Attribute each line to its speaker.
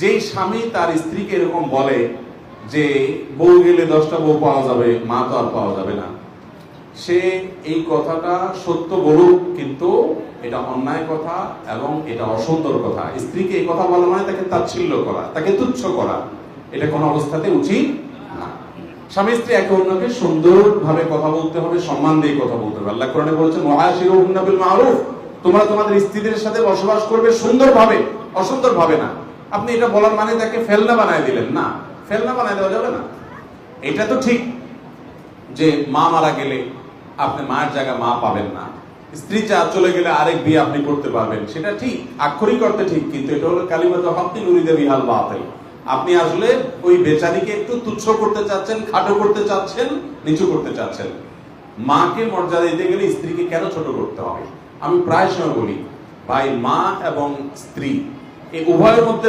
Speaker 1: যেই স্বামী তার স্ত্রীকে এরকম বলে যে বউ গেলে 10টা বউ পাওয়া যাবে, মা তো আর পাওয়া যাবে না, সে এই কথাটা সত্য বলুক, কিন্তু এটা অন্যায় কথা এবং এটা অসুন্দর কথা। স্ত্রীকে এই কথা বলা মানে তাকে তাচ্ছিল্য করা, তাকে তুচ্ছ করা, এটা কোনো অবস্থাতে উচিত না। স্বামী স্ত্রী একে অন্যকে সুন্দরভাবে কথা বলতে হবে, সম্মান দিয়ে কথা বলতে হবে। আল্লাহ কোরআনে বলেছেন ওয়াশিরুহুন্না বিল মারুফ, তোমরা তোমাদের স্ত্রীদের সাথে বসবাস করবে সুন্দরভাবে, অসুন্দরভাবে না। আপনি এটা বলার মানে তাকে ফেলনা বানায় দিলেন না, ফেলনা বানায় দেওয়া যাবে না। এটা তো ঠিক যে মা মারা গেলে আপনি মায়ের জায়গায় মা পাবেন না, স্ত্রী চলে গেলে আরেক বিয়ে আপনি করতে পারবেন, সেটা ঠিক, আক্ষরিক অর্থে ঠিক, কিন্তু এটা হলো কালিমাতু হাক্কিন উরিদা বিহাল বাতিল। আপনি আসলে ওই বেচারিকে একটু তুচ্ছ করতে চাচ্ছেন, খাটো করতে চাচ্ছেন, নিচু করতে চাচ্ছেন। মাকে মর্যাদা দিতে গেলে স্ত্রীকে কেন ছোট করতে হবে? আমি প্রায় সময় বলি, ভাই, মা এবং স্ত্রী এই উভয়ের মধ্যে